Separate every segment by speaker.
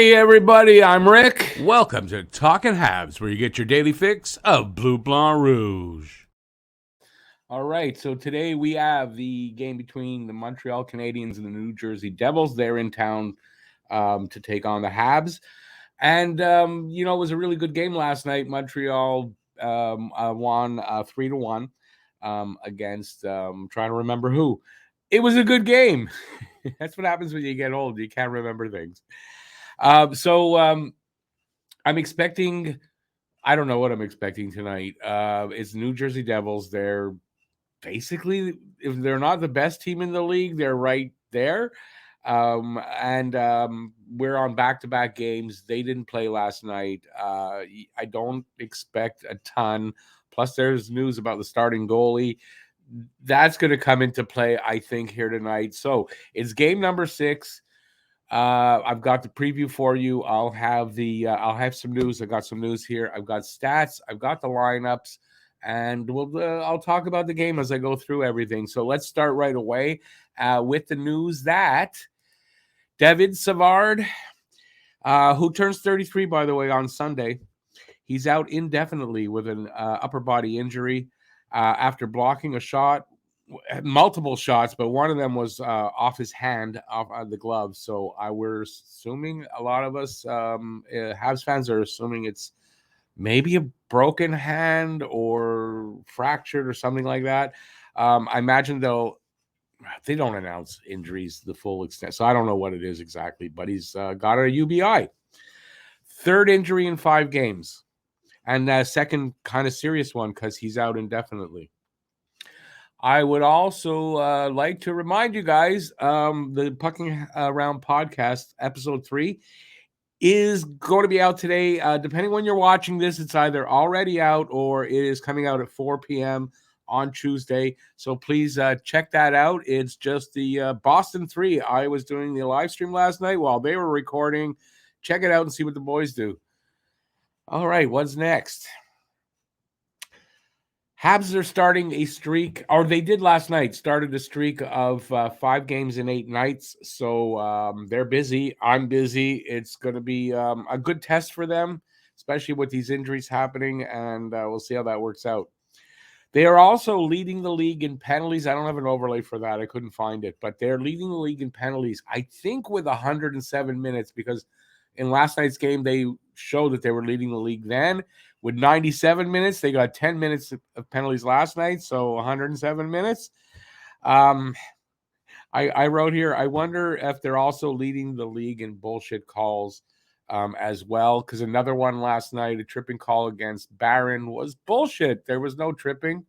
Speaker 1: Hey everybody, I'm Rick. Welcome to Talkin' Habs, where you get your daily fix of Bleu Blanc Rouge. All right, so today we have the game between the Montreal Canadiens and the New Jersey Devils. They're in town to take on the Habs. And, it was a really good game last night. Montreal won 3-1 against, trying to remember who. It was a good game. That's what happens when you get old. You can't remember things. I'm expecting, I don't know what I'm expecting tonight. It's New Jersey Devils. They're basically, if they're not the best team in the league, they're right there. We're on back-to-back games. They didn't play last night. I don't expect a ton. Plus, there's news about the starting goalie. That's going to come into play, I think, here tonight. So it's game number 6. I've got the preview for you. I'll have some news. I got some news here. I've got stats. I've got the lineups, and I'll talk about the game as I go through everything. So let's start right away with the news that David Savard, who turns 33, by the way, on Sunday, he's out indefinitely with an upper body injury after blocking a shot. Multiple shots, but one of them was off his hand, off the glove. So we're assuming, a lot of us Habs fans are assuming it's maybe a broken hand or fractured or something like that. I imagine they don't announce injuries the full extent, so I don't know what it is exactly, but he's got a UBI. Third injury in 5 games, and second kind of serious one because he's out indefinitely. I would also like to remind you guys, the Pucking Around podcast, episode 3, is going to be out today. Depending when you're watching this, it's either already out or it is coming out at 4 p.m. on Tuesday. So please check that out. It's just the Boston 3. I was doing the live stream last night while they were recording. Check it out and see what the boys do. All right, what's next? Habs are starting a streak, or they did last night, started a streak of 5 games in 8 nights. So they're busy. I'm busy. It's going to be a good test for them, especially with these injuries happening, and we'll see how that works out. They are also leading the league in penalties. I don't have an overlay for that. I couldn't find it, but they're leading the league in penalties, I think, with 107 minutes, because in last night's game, they showed that they were leading the league then. With 97 minutes, they got 10 minutes of penalties last night, so 107 minutes. I wrote here, I wonder if they're also leading the league in bullshit calls as well, because another one last night, a tripping call against Barron, was bullshit. There was no tripping.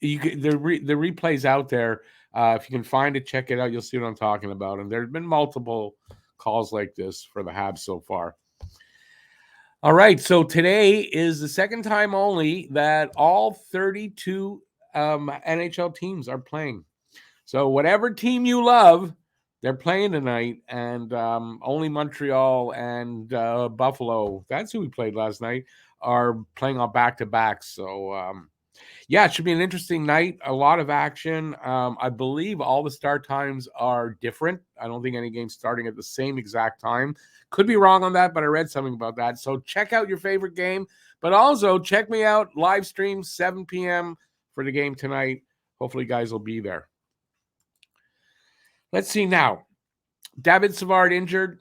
Speaker 1: The replay's out there. If you can find it, check it out. You'll see what I'm talking about. And there's been multiple calls like this for the Habs so far. All right, so today is the second time only that all 32 NHL teams are playing. So whatever team you love, they're playing tonight, and only Montreal and Buffalo, that's who we played last night, are playing on back-to-back. So, yeah, it should be an interesting night, a lot of action. I believe all the start times are different. I don't think any game's starting at the same exact time. Could be wrong on that, but I read something about that. So check out your favorite game, but also check me out, live stream, 7 p.m. for the game tonight. Hopefully, guys will be there. Let's see now. David Savard injured.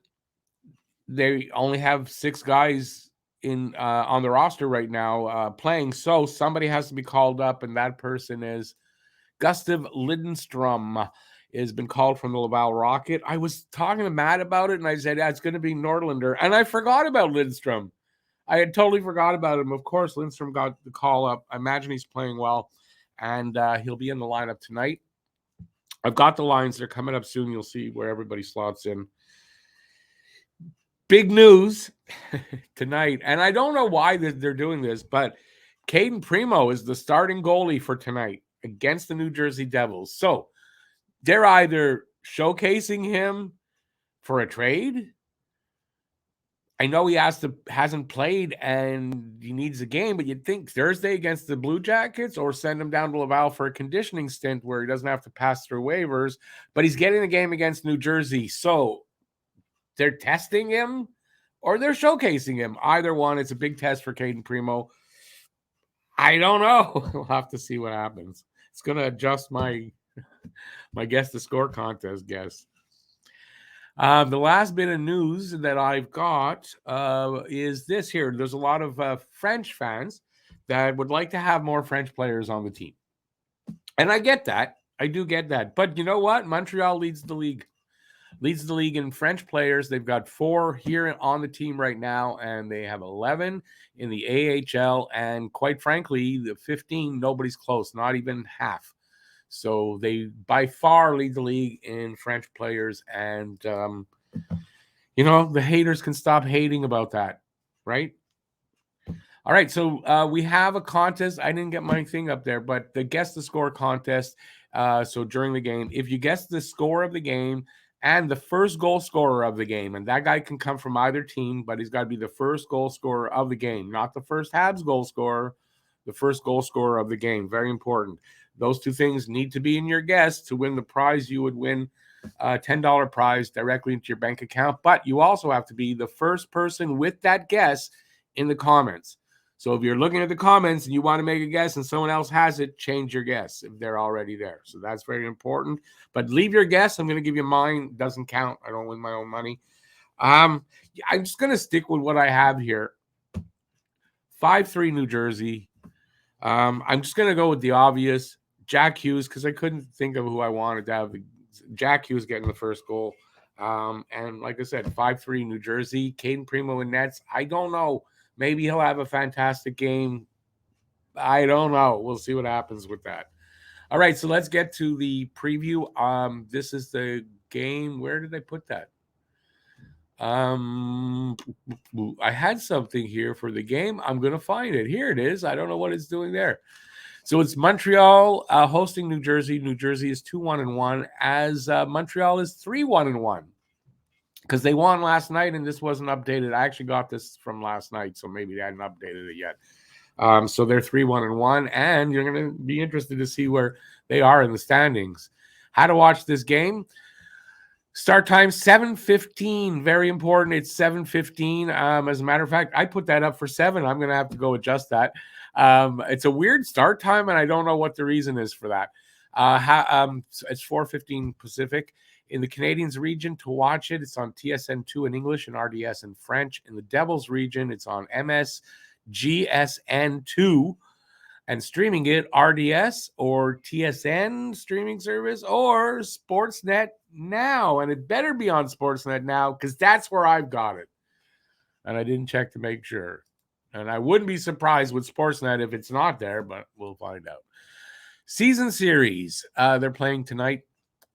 Speaker 1: They only have 6 guys on the roster right now playing, so somebody has to be called up, and that person is Gustav Lidstrom. Has been called from the Laval Rocket. I was talking to Matt about it, and I said, it's going to be Nordlander, and I forgot about Lidstrom. I had totally forgot about him. Of course, Lidstrom got the call up. I imagine he's playing well, and he'll be in the lineup tonight. I've got the lines. They're coming up soon. You'll see where everybody slots in. Big news tonight, and I don't know why they're doing this, but Caden Primo is the starting goalie for tonight against the New Jersey Devils. So they're either showcasing him for a trade. I know he hasn't played and he needs a game, but you'd think Thursday against the Blue Jackets, or send him down to Laval for a conditioning stint where he doesn't have to pass through waivers, but he's getting the game against New Jersey. So they're testing him. or they're showcasing him. Either one, it's a big test for Caden Primo. I don't know. We'll have to see what happens. It's going to adjust my guess the score contest guess. The last bit of news that I've got is this here. There's a lot of French fans that would like to have more French players on the team. And I get that. I do get that. But you know what? Montreal leads the league. Leads the league in French players. They've got 4 here on the team right now, and they have 11 in the AHL. And quite frankly, the 15, nobody's close, not even half. So they by far lead the league in French players. And, the haters can stop hating about that, right? All right, so we have a contest. I didn't get my thing up there, but the guess the score contest. So during the game, if you guess the score of the game and the first goal scorer of the game, and that guy can come from either team, but he's got to be the first goal scorer of the game, not the first Habs goal scorer, the first goal scorer of the game. Very important. Those 2 things need to be in your guess to win the prize. You would win a $10 prize directly into your bank account, but you also have to be the first person with that guess in the comments. So if you're looking at the comments and you want to make a guess and someone else has it, change your guess if they're already there. So that's very important. But leave your guess. I'm going to give you mine. Doesn't count. I don't win my own money. I'm just going to stick with what I have here. 5-3 New Jersey. I'm just going to go with the obvious. Jack Hughes, because I couldn't think of who I wanted to have. Jack Hughes getting the first goal. And like I said, 5-3 New Jersey. Caden Primo in nets. I don't know. Maybe he'll have a fantastic game. I don't know. We'll see what happens with that. All right, so let's get to the preview. This is the game. Where did I put that? I had something here for the game. I'm going to find it. Here it is. I don't know what it's doing there. So it's Montreal hosting New Jersey. New Jersey is 2-1-1, as Montreal is 3-1-1. Because they won last night, and this wasn't updated. I actually got this from last night, so maybe they hadn't updated it yet. So they're 3-1-1, and you're going to be interested to see where they are in the standings. How to watch this game? Start time 7:15. Very important. It's 7:15. As a matter of fact, I put that up for 7. I'm going to have to go adjust that. It's a weird start time, and I don't know what the reason is for that. It's 4:15 Pacific. In the Canadiens region, to watch it, it's on TSN2 in English and RDS in French. In the Devils region, it's on MSGSN2 and streaming it RDS or TSN streaming service or Sportsnet Now. And it better be on Sportsnet Now because that's where I've got it. And I didn't check to make sure. And I wouldn't be surprised with Sportsnet if it's not there, but we'll find out. Season series, they're playing tonight.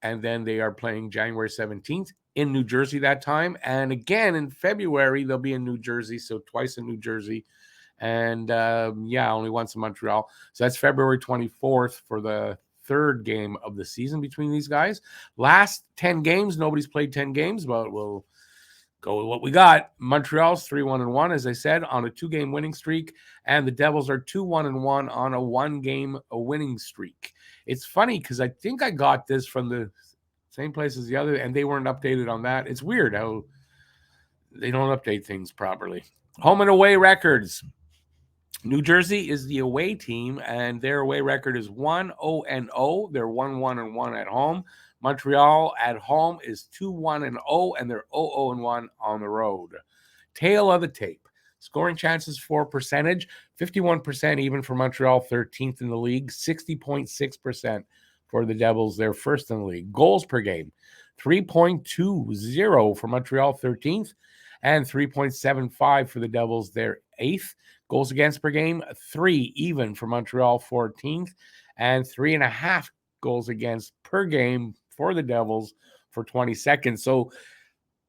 Speaker 1: And then they are playing January 17th in New Jersey that time. And again, in February, they'll be in New Jersey. So twice in New Jersey. And only once in Montreal. So that's February 24th for the 3rd game of the season between these guys. Last 10 games, nobody's played 10 games, but we'll go with what we got. Montreal's 3-1-1, as I said, on a 2-game winning streak. And the Devils are 2-1-1 on a 1-game winning streak. It's funny because I think I got this from the same place as the other, and they weren't updated on that. It's weird how they don't update things properly. Home and away records. New Jersey is the away team, and their away record is 1-0-0. They're 1-1-1 at home. Montreal at home is 2-1-0, and they're 0-0-1 on the road. Tail of the tape. Scoring chances for percentage, 51% even for Montreal, 13th in the league, 60.6% for the Devils, they're first in the league. Goals per game, 3.20 for Montreal, 13th, and 3.75 for the Devils, they're 8th. Goals against per game, 3 even for Montreal, 14th, and 3.5 goals against per game for the Devils for 22nd. So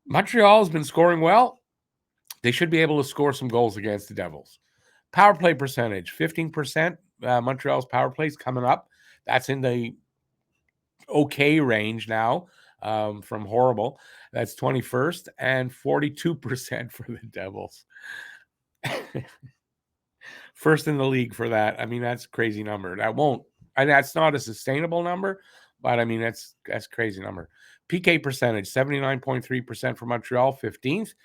Speaker 1: Montreal has been scoring well. They should be able to score some goals against the Devils. Power play percentage, 15%. Montreal's power play is coming up. That's in the okay range now from horrible. That's 21st and 42% for the Devils. First in the league for that. I mean, that's a crazy number. That's not a sustainable number, but I mean, that's a crazy number. PK percentage, 79.3% for Montreal, 15th.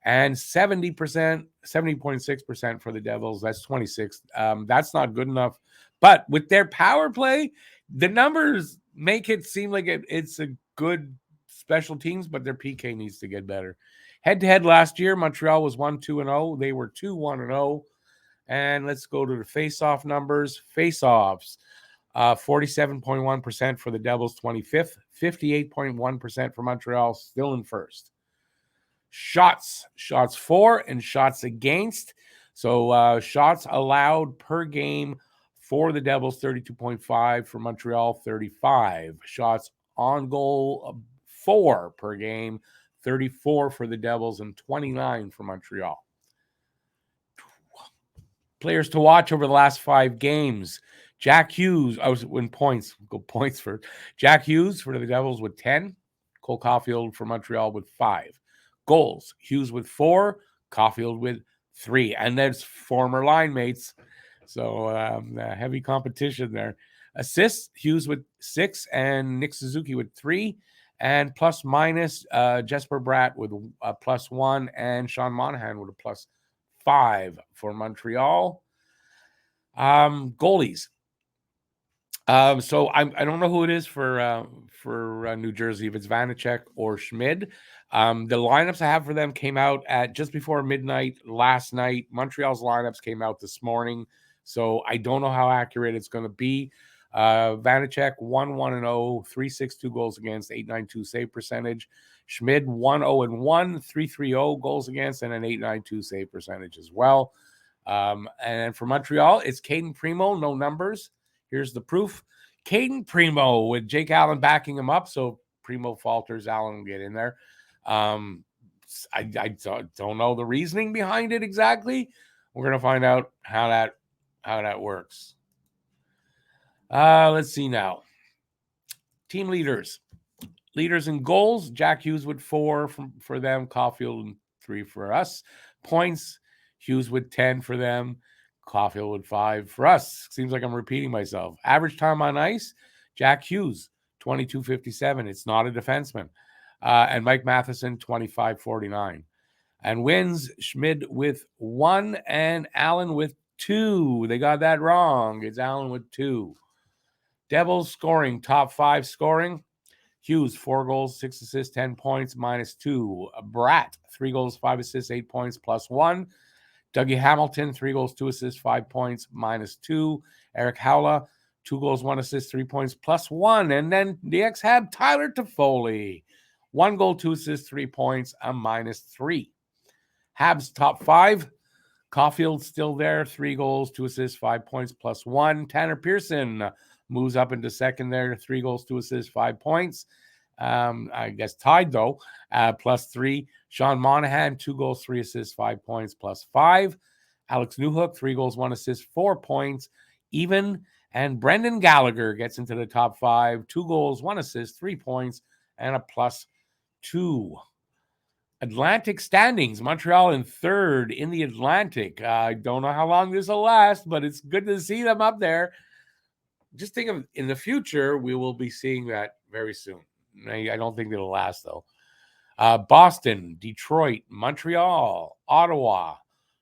Speaker 1: and 70.6% for the Devils. That's 26. That's not good enough. But with their power play, the numbers make it seem like it's a good special teams, but their PK needs to get better. Head-to-head last year, Montreal was 1-2-0. They were 2-1-0. And let's go to the face-off numbers. Face-offs, 47.1% for the Devils, 25th. 58.1% for Montreal, still in first. Shots for and shots against. So shots allowed per game for the Devils, 32.5, for Montreal, 35. Shots on goal for per game, 34 for the Devils and 29 for Montreal. Players to watch over the last 5 games. Jack Hughes, I was in points. Go points for Jack Hughes for the Devils with 10. Cole Caulfield for Montreal with 5. Goals, Hughes with 4, Caulfield with 3. And that's former line mates. So heavy competition there. Assists, Hughes with 6 and Nick Suzuki with 3. And plus minus, Jesper Bratt with a +1 and Sean Monahan with a +5 for Montreal. Goalies. So I don't know who it is for New Jersey, if it's Vanacek or Schmid. The lineups I have for them came out at just before midnight last night. Montreal's lineups came out this morning, so I don't know how accurate it's going to be. Vanacek 1-1-0, 3.62 goals against, 8.92 save percentage. Schmid 1-0-1, 3.30 goals against, and an 8.92 save percentage as well. And for Montreal, it's Caden Primo, no numbers. Here's the proof. Caden Primo with Jake Allen backing him up. So Primo falters, Allen will get in there. I don't know the reasoning behind it exactly. We're going to find out how that works. Let's see now. Team leaders. Leaders in goals. Jack Hughes with 4 for them. Caulfield and 3 for us. Points. Hughes with 10 for them. Caulfield with 5 for us. Seems like I'm repeating myself. Average time on ice, Jack Hughes, 22.57. It's not a defenseman. And Mike Matheson, 25.49. And wins, Schmid with 1 and Allen with 2. They got that wrong. It's Allen with 2. Devils scoring, top 5 scoring. Hughes, 4 goals, 6 assists, 10 points, -2. Bratt, 3 goals, 5 assists, 8 points, +1. Dougie Hamilton, 3 goals, 2 assists, 5 points, -2. Eric Howla, 2 goals, 1 assist, 3 points, +1. And then the ex-Hab, Tyler Toffoli, 1 goal, 2 assists, 3 points, a -3. Habs top 5. Caulfield still there, 3 goals, 2 assists, 5 points, +1. Tanner Pearson moves up into second there, 3 goals, 2 assists, 5 points. I guess tied though, +3. Sean Monahan, 2 goals, 3 assists, 5 points, +5. Alex Newhook, 3 goals, 1 assist, 4 points, even. And Brendan Gallagher gets into the top 5, 2 goals, 1 assist, 3 points, and a +2. Atlantic standings, Montreal in third in the Atlantic. I don't know how long this will last, but it's good to see them up there. Just think of in the future, we will be seeing that very soon. I don't think it'll last, though. Boston, Detroit, Montreal, Ottawa,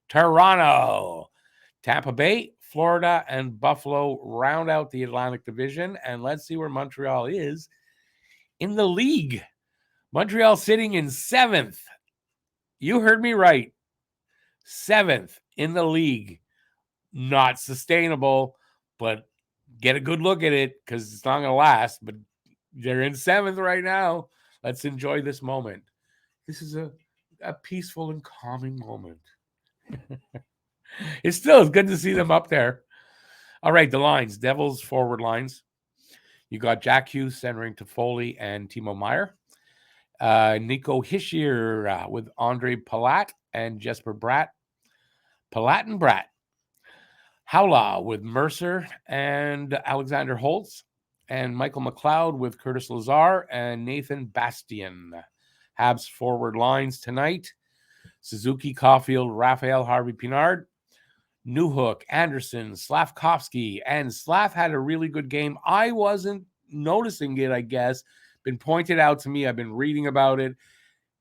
Speaker 1: Toronto, Tampa Bay, Florida, and Buffalo round out the Atlantic Division. And let's see where Montreal is in the league. Montreal sitting in 7th. You heard me right. 7th in the league. Not sustainable, but get a good look at it because it's not going to last. But they're in 7th right now. Let's enjoy this moment. This is a peaceful and calming moment. It's still good to see them up there. All right, the lines. Devils forward lines. You got Jack Hughes centering Toffoli and Timo Meier. Nico Hischier with Andre Palat and Jesper Bratt. Palat and Bratt. Howla with Mercer and Alexander Holtz. And Michael McLeod with Curtis Lazar and Nathan Bastian. Habs forward lines tonight. Suzuki, Caulfield, Raphael, Harvey Pinard. Newhook, Anderson, Slavkovsky. And Slav had a really good game. I wasn't noticing it, I guess. Been pointed out to me. I've been reading about it.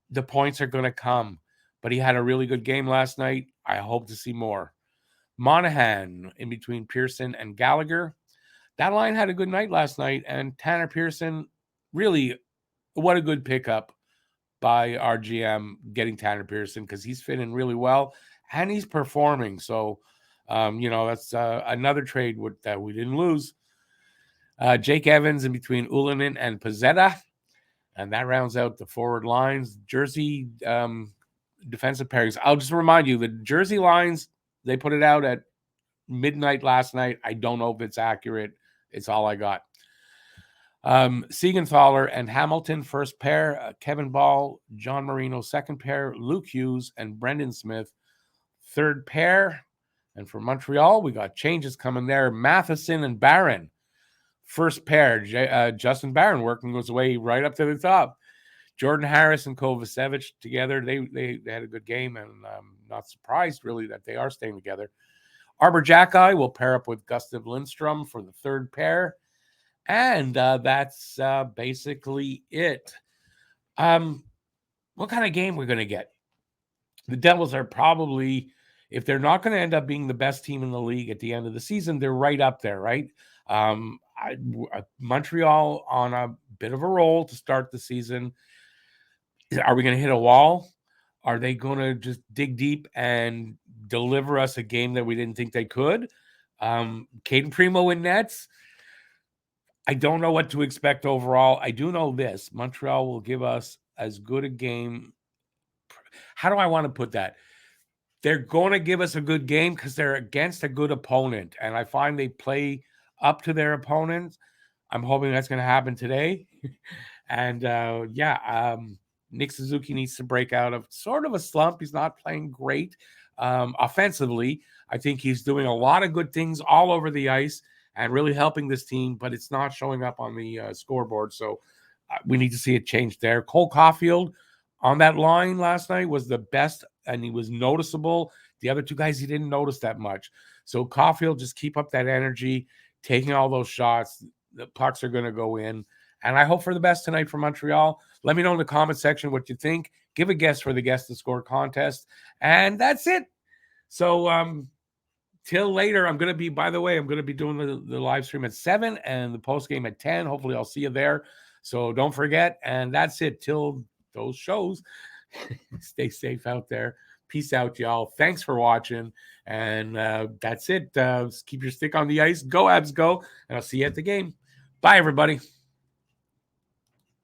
Speaker 1: The points are going to come. but he had a really good game last night. I hope to see more. Monahan in between Pearson and Gallagher. That line had a good night last night, and Tanner Pearson, really, what a good pickup by our GM getting Tanner Pearson, because he's fitting really well and he's performing. So, that's another trade that we didn't lose. Jake Evans in between Ulanen and Pizzetta, and that rounds out the forward lines. Jersey defensive pairings. I'll just remind you, the Jersey lines, they put it out at midnight last night. I don't know if it's accurate. It's all I got. Siegenthaler and Hamilton, first pair. Kevin Ball, John Marino, second pair. Luke Hughes and Brendan Smith, third pair. And for Montreal, we got changes coming there. Matheson and Barron, first pair. Justin Barron working his way right up to the top. Jordan Harris and Kovacevic together. They had a good game, and I'm not surprised, really, that they are staying together. Arbor Jacki will pair up with Gustav Lindstrom for the third pair. And that's basically it. What kind of game we're going to get? The Devils are probably, if they're not going to end up being the best team in the league at the end of the season, they're right up there, right? Montreal on a bit of a roll to start the season. Are we going to hit a wall? Are they going to just dig deep and deliver us a game that we didn't think they could? Caden Primo in nets. I don't know what to expect overall. I do know this. Montreal will give us as good a game. How do I want to put that? They're going to give us a good game because they're against a good opponent. And I find they play up to their opponents. I'm hoping that's going to happen today. And Nick Suzuki needs to break out of sort of a slump. He's not playing great offensively. I think he's doing a lot of good things all over the ice and really helping this team, but it's not showing up on the scoreboard. So we need to see a change there. Cole Caulfield on that line last night was the best, and he was noticeable. The other two guys, he didn't notice that much. So Caulfield, just keep up that energy, taking all those shots. The pucks are going to go in. And I hope for the best tonight for Montreal. Let me know in the comment section what you think. Give a guess for the Guess the Score contest. And that's it. So, till later, I'm going to be, by the way, I'm going to be doing the live stream at 7 and the post game at 10. Hopefully I'll see you there. So don't forget. And that's it till those shows. Stay safe out there. Peace out, y'all. Thanks for watching. And that's it. Keep your stick on the ice. Go, Habs, go. And I'll see you at the game. Bye, everybody.